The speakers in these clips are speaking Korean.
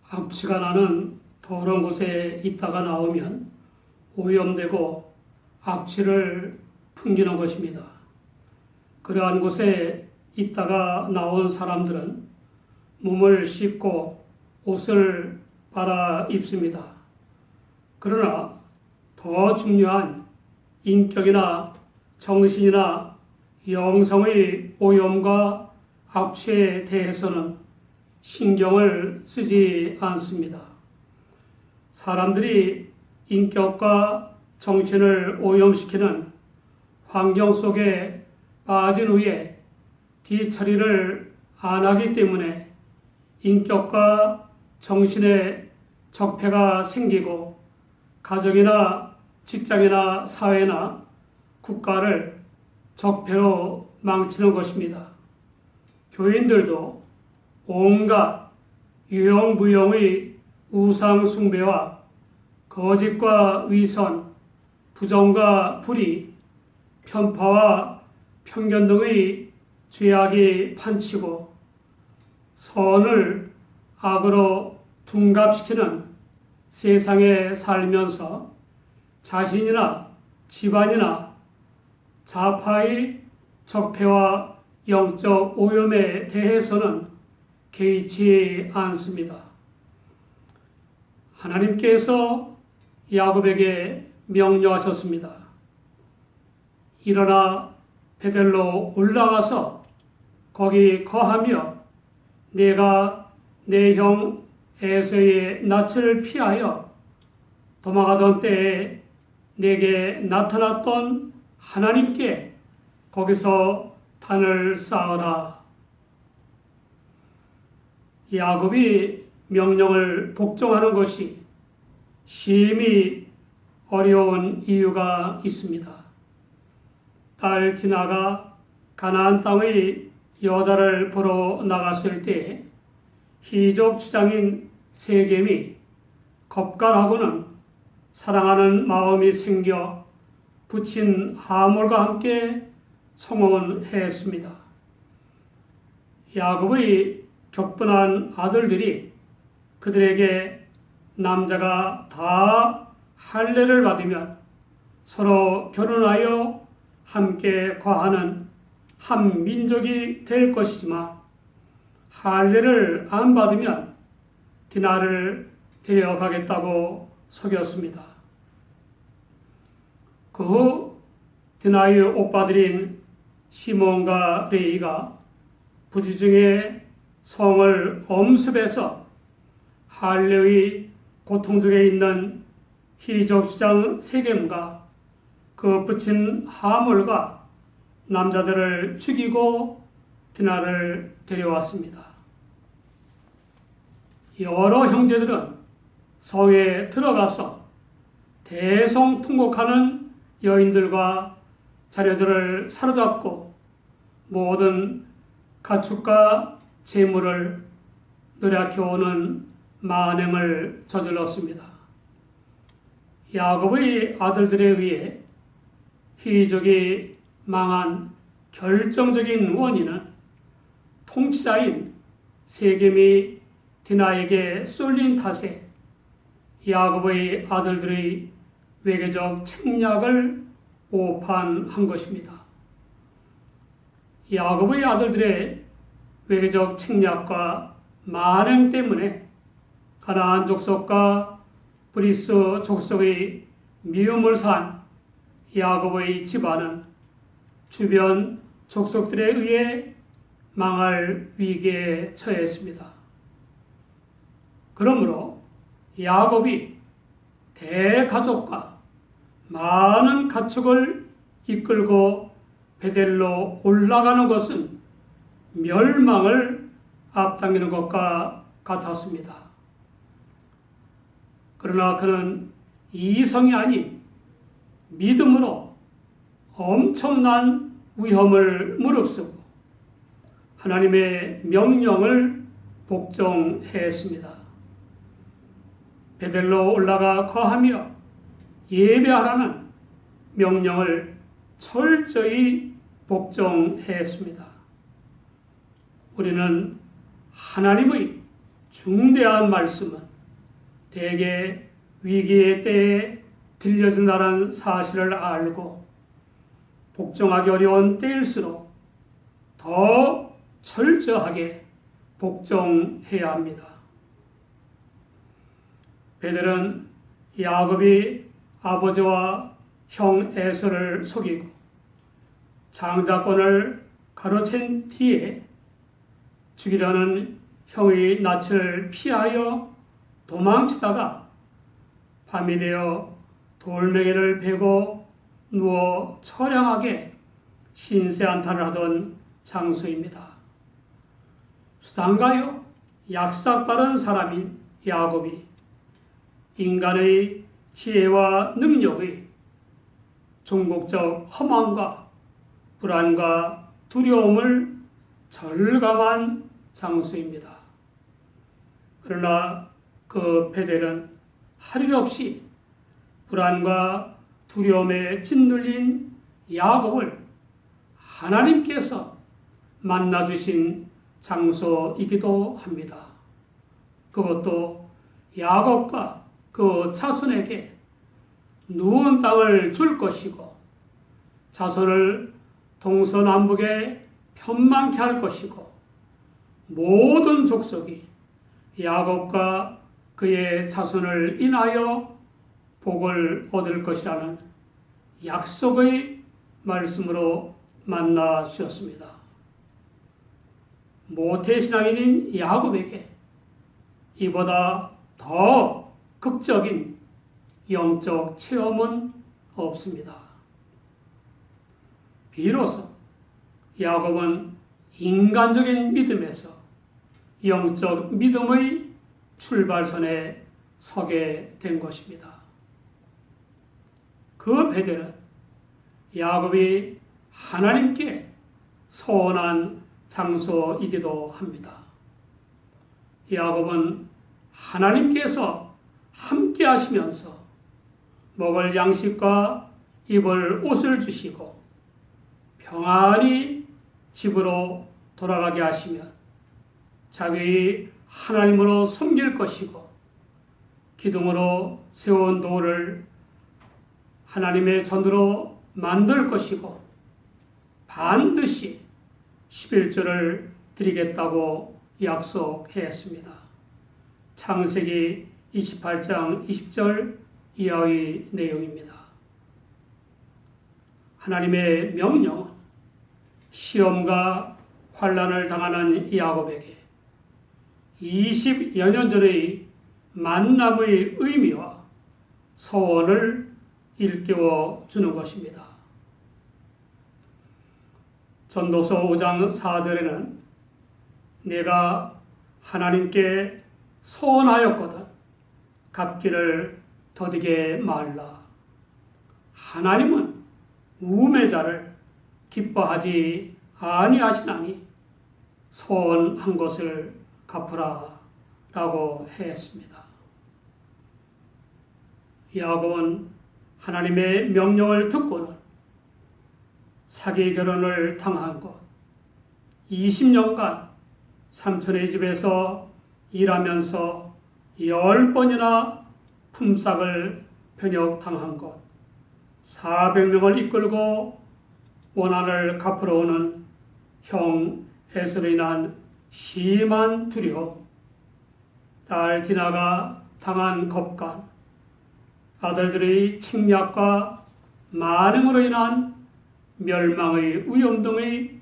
악취가 나는 더러운 곳에 있다가 나오면 오염되고 악취를 풍기는 것입니다. 그러한 곳에 있다가 나온 사람들은 몸을 씻고 옷을 갈아 입습니다. 그러나 더 중요한 인격이나 정신이나 영성의 오염과 악취에 대해서는 신경을 쓰지 않습니다. 사람들이 인격과 정신을 오염시키는 환경 속에 빠진 후에 뒤처리를 안 하기 때문에 인격과 정신에 적폐가 생기고 가정이나 직장이나 사회나 국가를 적폐로 망치는 것입니다. 교인들도 온갖 유형무형의 우상 숭배와 거짓과 위선, 부정과 불의, 편파와 편견 등의 죄악이 판치고 선을 악으로 둔갑시키는 세상에 살면서 자신이나 집안이나 자파의 적폐와 영적 오염에 대해서는 개의치 않습니다. 하나님께서 야곱에게 명령하셨습니다. 일어나 베델로 올라가서 거기 거하며 내가 내 형 에서의 낯을 피하여 도망하던 때에 내게 나타났던 하나님께 거기서 단을 쌓으라. 야곱이 명령을 복종하는 것이 심히 어려운 이유가 있습니다. 딸 디나가 가나안 땅의 여자를 보러 나갔을 때 희족 주장인 세겜이 겁간하고는 사랑하는 마음이 생겨 부친 하몰과 함께 청혼했습니다. 야곱의 격분한 아들들이 그들에게 남자가 다 할례를 받으면 서로 결혼하여 함께 거하는 한 민족이 될 것이지만 할례를 안 받으면 디나를 데려가겠다고 속였습니다. 그 후 디나의 오빠들인 시몬과 레이가 부지중에 성을 엄습해서 할례의 고통 중에 있는 희족 주장 세겜과 그 부친 하몰과 남자들을 죽이고 디나를 데려왔습니다. 여러 형제들은 성에 들어가서 대성통곡하는 여인들과 자녀들을 사로잡고 모든 가축과 재물을 노력해오는 만행을 저질렀습니다. 야곱의 아들들에 의해 희족이 망한 결정적인 원인은 통치자인 세겜이 디나에게 쏠린 탓에 야곱의 아들들의 외교적 책략을 오판한 것입니다. 야곱의 아들들의 외교적 책략과 만행 때문에 가나안 족속과 브리스 족속의 미움을 산 야곱의 집안은 주변 족속들에 의해 망할 위기에 처했습니다. 그러므로 야곱이 대가족과 많은 가축을 이끌고 베델로 올라가는 것은 멸망을 앞당기는 것과 같았습니다. 그러나 그는 이성이 아닌 믿음으로 엄청난 위험을 무릅쓰고 하나님의 명령을 복종했습니다. 베델로 올라가 거하며 예배하라는 명령을 철저히 복종했습니다. 우리는 하나님의 중대한 말씀은 대개 위기의 때에 들려준다는 사실을 알고 복종하기 어려운 때일수록 더 철저하게 복종해야 합니다. 베델은 야곱이 아버지와 형 에서를 속이고 장자권을 가로챈 뒤에 죽이려는 형의 낯을 피하여 도망치다가 밤이 되어 돌멩이를 베고 누워 처량하게 신세한탄을 하던 장소입니다. 수단가요 약삭빠른 사람인 야곱이 인간의 지혜와 능력의 종국적 허망과 불안과 두려움을 절감한 장소입니다. 그러나 그 베델은 할 일 없이 불안과 두려움에 짓눌린 야곱을 하나님께서 만나주신 장소이기도 합니다. 그것도 야곱과 그 자손에게 누운 땅을 줄 것이고 자손을 동서남북에 편만케 할 것이고 모든 족속이 야곱과 그의 자손을 인하여 복을 얻을 것이라는 약속의 말씀으로 만나 주셨습니다. 모태신앙인인 야곱에게 이보다 더 극적인 영적 체험은 없습니다. 비로소 야곱은 인간적인 믿음에서 영적 믿음의 출발선에 서게 된 것입니다. 그 베델은 야곱이 하나님께 소원한 장소이기도 합니다. 야곱은 하나님께서 함께 하시면서 먹을 양식과 입을 옷을 주시고 평안히 집으로 돌아가게 하시면 자기 하나님으로 섬길 것이고 기둥으로 세운 돌을 하나님의 전으로 만들 것이고 반드시 11조를 드리겠다고 약속했습니다. 창세기 28장 20절 이하의 내용입니다. 하나님의 명령은 시험과 환난을 당하는 야곱에게 20여 년 전의 만남의 의미와 소원을 일깨워 주는 것입니다. 전도서 5장 4절에는 내가 하나님께 소원하였거든 갚기를 더디게 말라. 하나님은 우매자를 기뻐하지 아니하시나니 소원한 것을 갚으라 라고 했습니다. 야곱은 하나님의 명령을 듣고는 사기 결혼을 당한 것, 20년간 삼촌의 집에서 일하면서 10번이나 품삯을 변역당한 것, 400명을 이끌고 원한을 갚으러 오는 형 에서로 인한 심한 두려움, 딸 디나가 당한 겁간, 아들들의 책략과 만행으로 인한 멸망의 위험 등의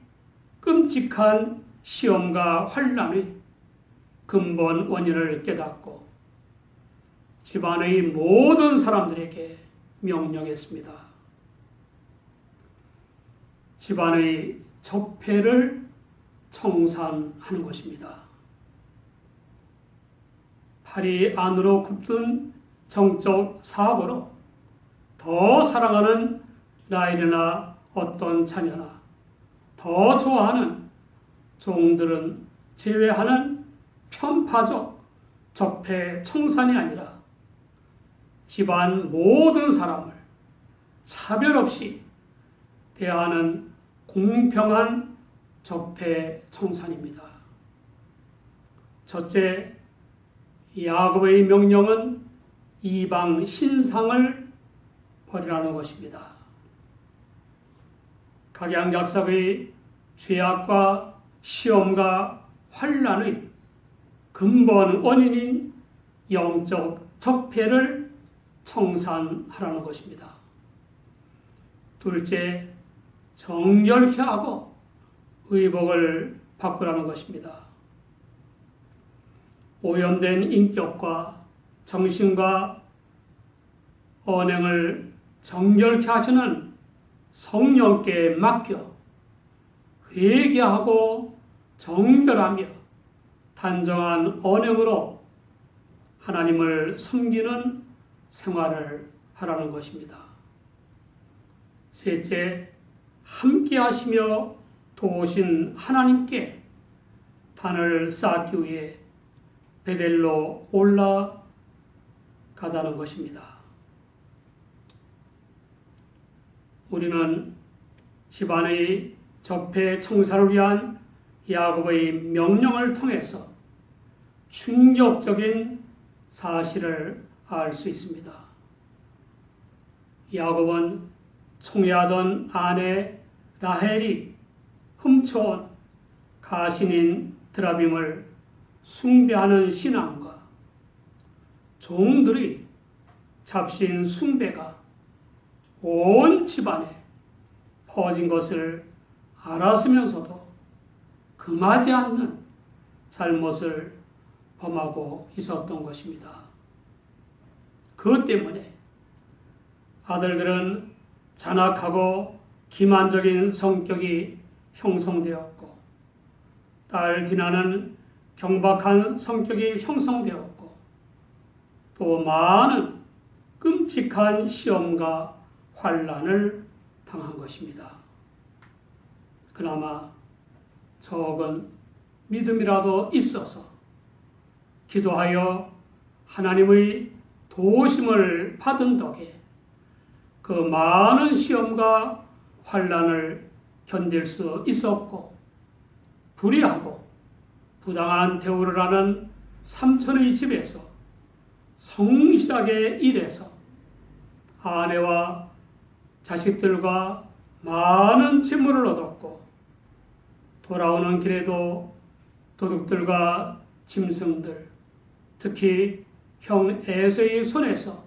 끔찍한 시험과 환난의 근본 원인을 깨닫고 집안의 모든 사람들에게 명령했습니다. 집안의 적폐를 청산하는 것입니다. 팔이 안으로 굽든 정적 사고로 더 사랑하는 라헬이나 어떤 자녀나 더 좋아하는 종들은 제외하는 편파적 적폐 청산이 아니라 집안 모든 사람을 차별 없이 대하는 공평한 적폐 청산입니다. 첫째, 야곱의 명령은 이방 신상을 버리라는 것입니다. 각양각색의 죄악과 시험과 환난의 근본 원인인 영적 적폐를 청산하라는 것입니다. 둘째, 정결케 하고 의복을 바꾸라는 것입니다. 오염된 인격과 정신과 언행을 정결케 하시는 성령께 맡겨 회개하고 정결하며 단정한 언행으로 하나님을 섬기는 생활을 하라는 것입니다. 셋째, 함께 하시며 도우신 하나님께 단을 쌓기 위해 베델로 올라가자는 것입니다. 우리는 집안의 적폐 청산을 위한 야곱의 명령을 통해서 충격적인 사실을 알 수 있습니다. 야곱은 총애하던 아내 라헬이 훔쳐온 가신인 드라빔을 숭배하는 신앙과 종들의 잡신 숭배가 온 집안에 퍼진 것을 알았으면서도 금하지 않는 잘못을 범하고 있었던 것입니다. 그것 때문에 아들들은 잔악하고 기만적인 성격이 형성되었고, 딸 디나는 경박한 성격이 형성되었고, 또 많은 끔찍한 시험과 환난을 당한 것입니다. 그나마 적은 믿음이라도 있어서 기도하여 하나님의 도우심을 받은 덕에 그 많은 시험과 환난을 견딜 수 있었고, 불의하고 부당한 대우를 하는 삼촌의 집에서 성실하게 일해서 아내와 자식들과 많은 재물을 얻었고, 돌아오는 길에도 도둑들과 짐승들, 특히 형 에서의 손에서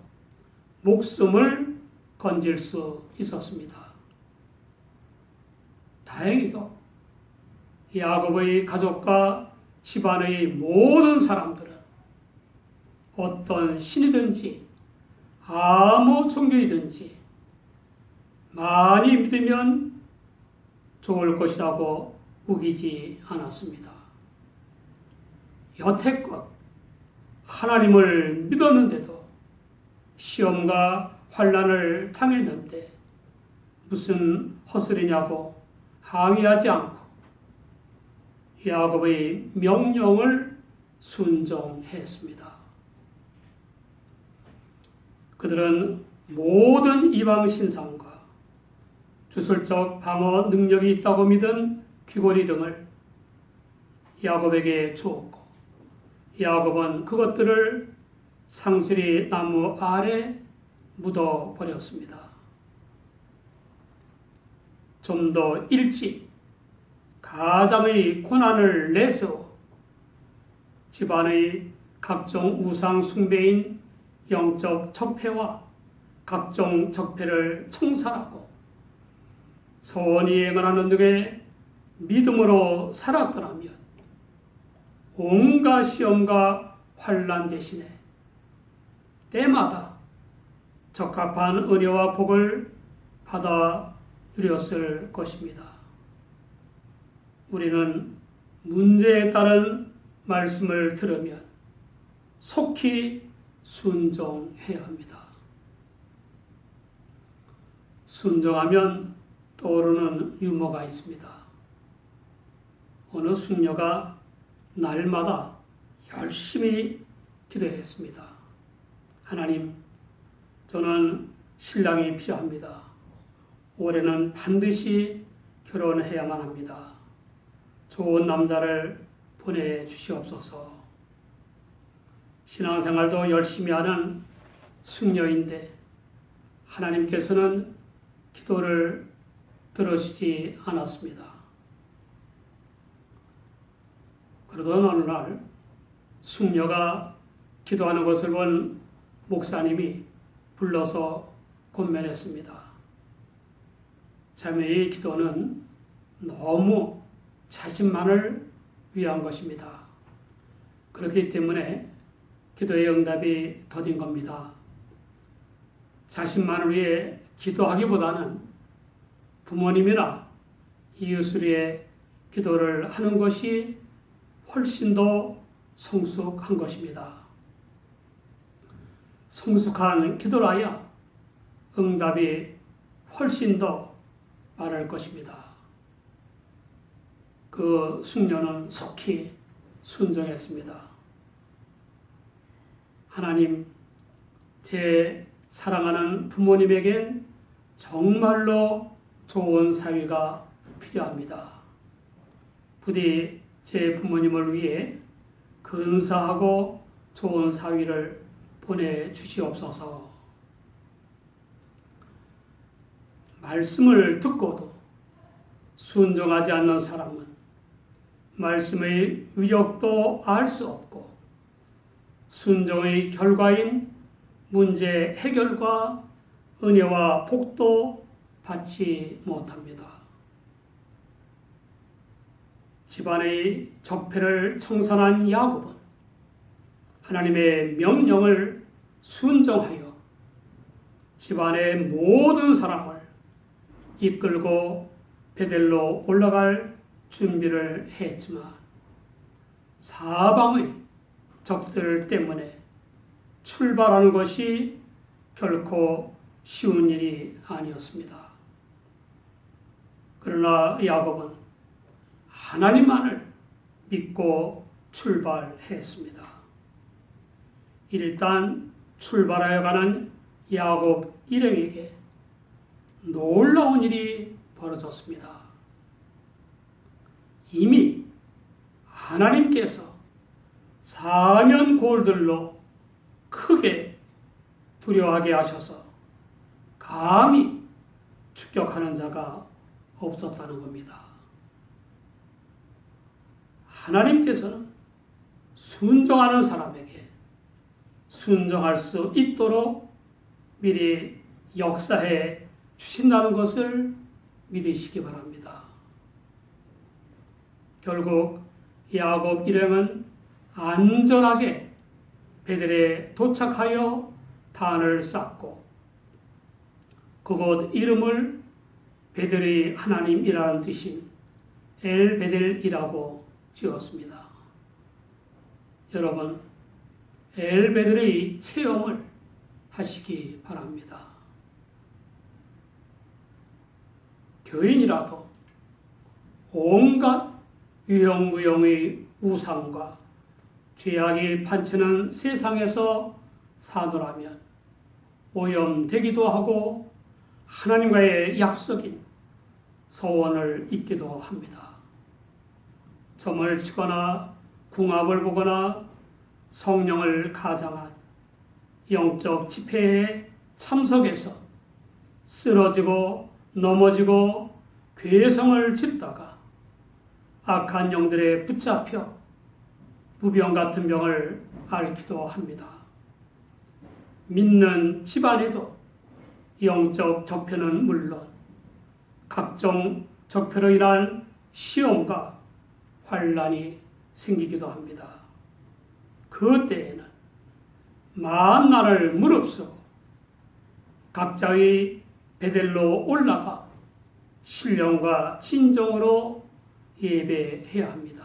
목숨을 건질 수 있었습니다. 다행히도 야곱의 가족과 집안의 모든 사람들은 어떤 신이든지 아무 종교이든지 많이 믿으면 좋을 것이라고 우기지 않았습니다. 여태껏 하나님을 믿었는데도 시험과 환난을 당했는데 무슨 헛소리냐고 항의하지 않고 야곱의 명령을 순종했습니다. 그들은 모든 이방 신상과 주술적 방어 능력이 있다고 믿은 귀고리 등을 야곱에게 주었고, 야곱은 그것들을 상수리 나무 아래 묻어버렸습니다. 좀 더 일찍 가장의 고난을 내세워 집안의 각종 우상 숭배인 영적 적폐와 각종 적폐를 청산하고 선이 행하는 등의 믿음으로 살았더라면 온갖 시험과 환난 대신에 때마다 적합한 은혜와 복을 받아 누렸을 것입니다. 우리는 문제에 따른 말씀을 들으면 속히 순종해야 합니다. 순종하면 떠오르는 유머가 있습니다. 어느 숙녀가 날마다 열심히 기도했습니다. 하나님, 저는 신랑이 필요합니다. 올해는 반드시 결혼해야만 합니다. 좋은 남자를 보내주시옵소서. 신앙생활도 열심히 하는 숙녀인데 하나님께서는 기도를 들으시지 않았습니다. 그러던 어느 날 숙녀가 기도하는 것을 본 목사님이 불러서 권면했습니다. 자매의 기도는 너무 자신만을 위한 것입니다. 그렇기 때문에 기도의 응답이 더딘 겁니다. 자신만을 위해 기도하기보다는 부모님이나 이웃을 위해 기도를 하는 것이 훨씬 더 성숙한 것입니다. 성숙한 기도라야 응답이 훨씬 더 빠를 것입니다. 그 숙녀는 속히 순종했습니다. 하나님, 제 사랑하는 부모님에겐 정말로 좋은 사위가 필요합니다. 부디 제 부모님을 위해 근사하고 좋은 사위를 보내주시옵소서. 말씀을 듣고도 순종하지 않는 사람은 말씀의 위력도 알 수 없고 순종의 결과인 문제 해결과 은혜와 복도 받지 못합니다. 집안의 적폐를 청산한 야곱은 하나님의 명령을 순종하여 집안의 모든 사람을 이끌고 베델로 올라갈 준비를 했지만 사방의 적들 때문에 출발하는 것이 결코 쉬운 일이 아니었습니다. 그러나 야곱은 하나님만을 믿고 출발했습니다. 일단 출발하여 가는 야곱 일행에게 놀라운 일이 벌어졌습니다. 이미 하나님께서 사면 골들로 크게 두려워하게 하셔서 감히 추격하는 자가 없었다는 겁니다. 하나님께서는 순종하는 사람에게 순종할 수 있도록 미리 역사해 주신다는 것을 믿으시기 바랍니다. 결국 야곱 일행은 안전하게 베델에 도착하여 단을 쌓고 그곳 이름을 베델의 하나님이라는 뜻인 엘베델이라고 지었습니다. 여러분, 엘베델의 체험을 하시기 바랍니다. 교인이라도 온갖 유형무형의 우상과 죄악이 판치는 세상에서 사노라면 오염되기도 하고 하나님과의 약속인 소원을 잊기도 합니다. 점을 치거나 궁합을 보거나 성령을 가장한 영적 집회에 참석해서 쓰러지고 넘어지고 괴성을 짓다가 악한 영들에 붙잡혀 무병 같은 병을 앓기도 합니다. 믿는 집안에도 영적 적폐는 물론 각종 적폐로 인한 시험과 환란이 생기기도 합니다. 그때에는 만나를 무릅쓰고 각자의 베델로 올라가 신령과 진정으로 예배해야 합니다.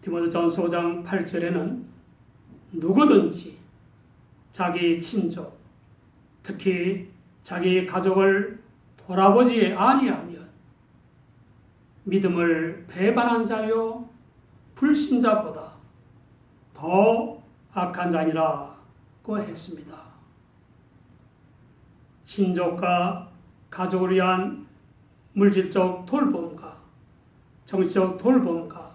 디모데전서 5장 8절에는 누구든지 자기 친족, 특히 자기 가족을 돌아보지 아니하면 믿음을 배반한 자요 불신자보다 더 악한 자니라고 했습니다. 친족과 가족을 위한 물질적 돌봄과 정치적 돌봄과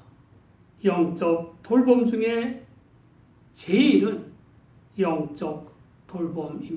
영적 돌봄 중에 제일은 영적 돌봄입니다.